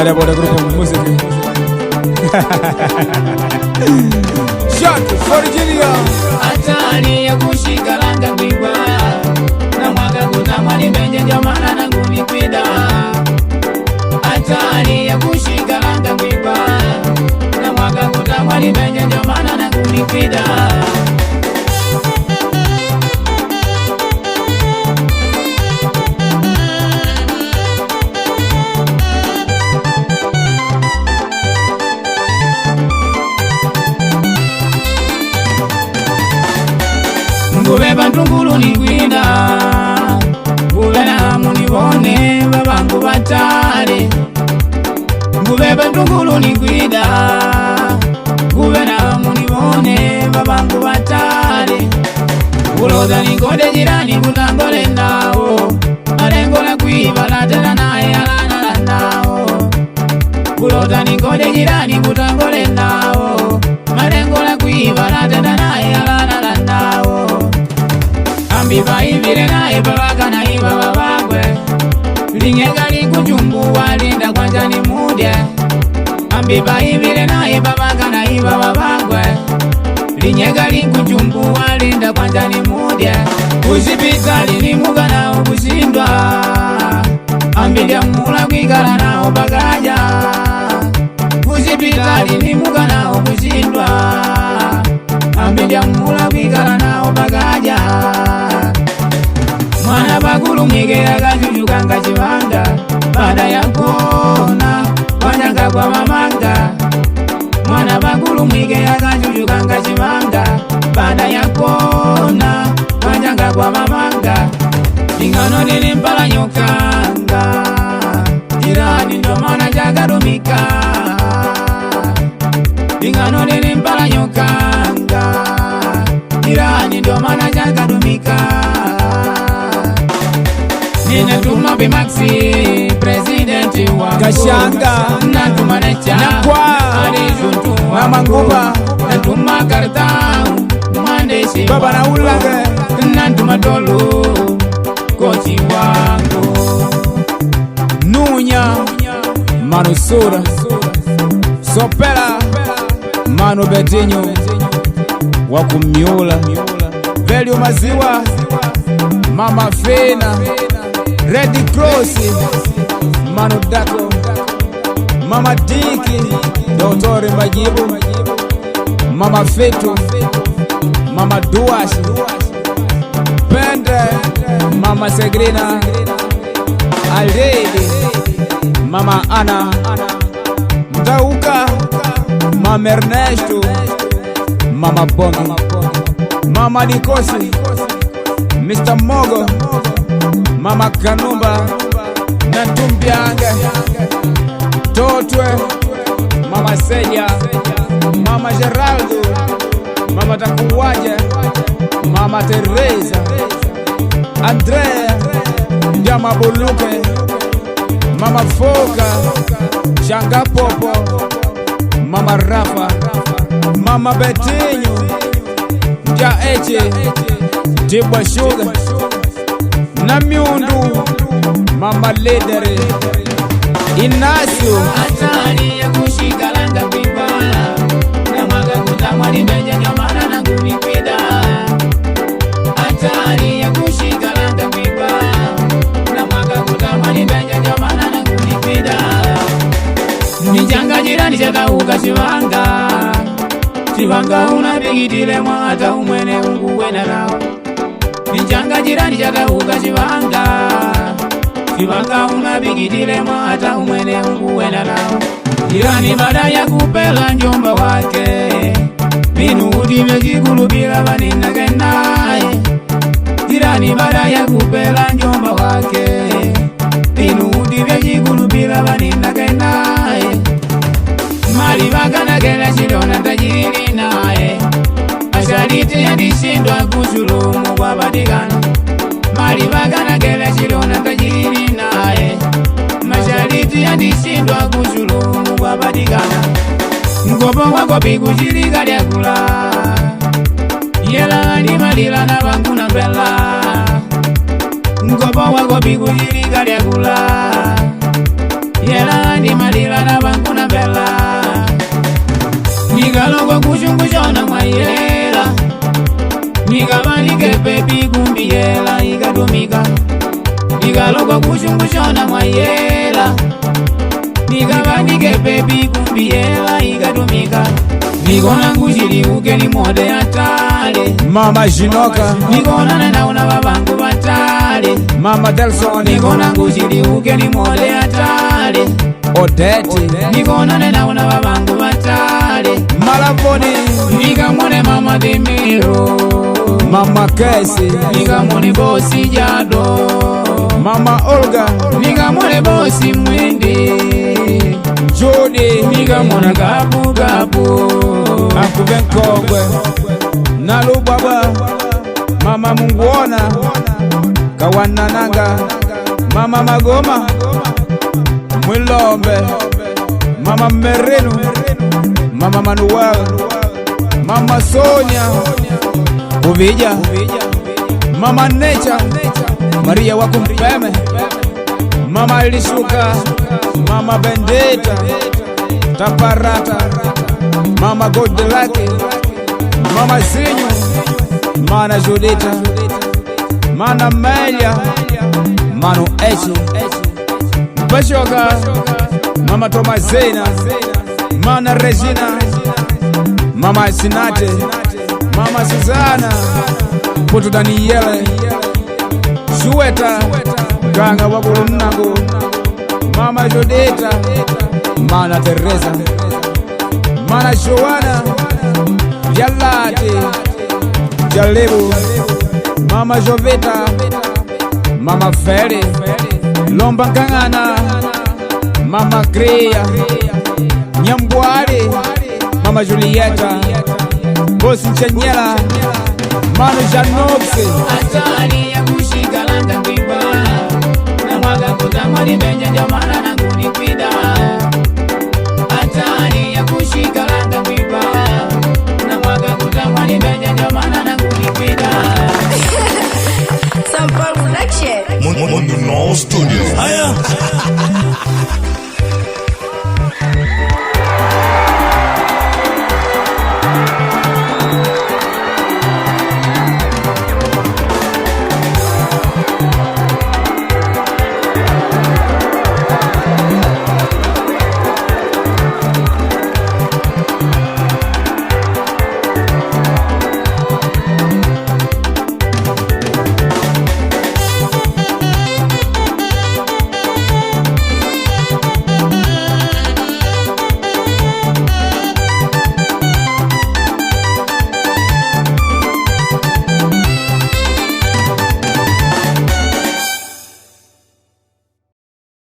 Bernard Boda Group of Music. Shot for Virginia. Atani ya kushika langa mbigwa na mwaga kutamani benje jamana na ngumi kwida. Atani ya kushika langa mbigwa na mwaga kutamani benje jamana na ngumi kwida. Ngube bantungulu ni kwida, ngube na munibone babangu batale. Ngube bantungulu ni kwida, ngube na munibone babangu batale. Uloza nikode jirani kutangole nao, malengo la kuiba latela nae alana nao. Uloza nikode jirani kutangole nao, malengo la kuiba latela nae alana nao. Ambiva ivire nae babaka na iba babakwe, linyega likuchumbuwa linda kwanja ni mudye. Ambiva ivire nae babaka na iba babakwe, linyega likuchumbuwa linda kwanja ni mudye. Kusipitali ni muga nao kushindwa, ambidya mula kwikala nao bagaja. Kusipitali ni muga nao kushindwa, ambidya mula kwikala nao bagaja. Mwana bakulu mwige agajujuka nga chibanga, baada ya kuona wanyanga kwa mamanga. Mwana bakulu mwige agajujuka nga chibanga, baada ya kuona wanyanga kwa mamanga. Ingano nini mpala nyokanga, jirani ndo maana jagarumika. Ingano nini mpala nyokanga, jirani ndo maana jagarumika. Ninatuma Bimaxi, presidenti wa Kashanga, natuma Necha, Nakwa, Alijuntu na Manguba, natuma Kartau, Mwandeshi Baba na Ulage, natuma Tolu, kochi wangu Nunya, Manusura, Sopela, Manu Betinho, Wakumiula, Velio Maziwa, Mama Fena, Red Cross, Manu Dako, Mama Diki, Dr. Majibu, Mama Fetu, Mama Duashi, Pende, Mama Segrina, Already, Mama Ana, Mtauka, Mama Ernesto, Mama Bongi, Mama Dikosi, Mr. Mogo, Mama Kanumba, Natumbiange, Totwe, Mama Seja, Mama Geraldo, Mama Takuwaje, Mama Teresa, Andrea, Jama Buluke, Mama Foka, Shanga Popo, Mama Rafa, Mama Betinho, Nja Eche, Tibwa Sugar, Namiundu, Mama Ledere, Inacio. Atani ya kushika langa mbigwa na mwaga kutamani benje jamana na ngumi kwida. Atani ya kushika langa mbigwa na mwaga kutamani benje jamana na ngumi kwida. Nijanga jirani chakauka chivanga, chivanga unapigitile mwata umwene unguwena nao. Nijanga jirani chakauka chivanga, chivanga unapigitile mwata umwene unguwena nao. Jirani baada ya kupela njomba wake, minudi mejikulubila vaninage naye. Jirani baada ya kupela njomba wake, minudi mejikulubila vaninage naye. Mali vakanagela chilona tajiri naye, mashariti yandishindwa kushulumu kwa badigana. Mali vakanagela chilona tajiri naye, mashariti yandishindwa kushulumu kwa badigana. Ngobo wako pigu chirika lyakula, yela andi malila na vangu na mbela. Ngobo wako pigu chirika lyakula, yela ndi malila na bangu na bela nigalogwa kushungushona mwayela nigabanike pepi kumbi yela igatumika nigalogwa kushungushona mwayela nigabanike pepi kumbi yela igatumika nikona ngushili uke ni mode atale Mama Jinoka nikona nenauna babangu batale Mama Delson nikona ngushili uke ni mode atale Odette nikona nenauna babangu batale Malavoni nikamone Mama Dimiro Mama Kesi nikamone Bosi Jado Mama Olga nikamone Bosi Mwindi Jody nikamona Gabu Gabu Akuvenkogwe Nalu Baba Mama Munguona Kawanananga Mama Magoma Mwilombe Mama Merinu Mama Manuel Mama Sonia Kuvija Mama Necha Maria Wakumpeme Mama Ilishuka Mama Bendeta Taparata Mama Godelake Mama Sinyu Mana Judita Mana Melia Manu Echi Bashoka Mama Tomazena Mana Regina Mama Sinate Mama Susana Putu Daniele Shueta Ganga Wakulunango Mama Judita Mana Teresa Mana Joana Jalate Jalebu Mama Joveta Mama Fere Lomba Kangana Mama Krea Nyambwale Mama Julieta Bosi Chanyela Manu Janopse atali ya kushikalanga kwiba na mwaga kutamari benja jamana na kunikwida atali ya kushikalanga kwiba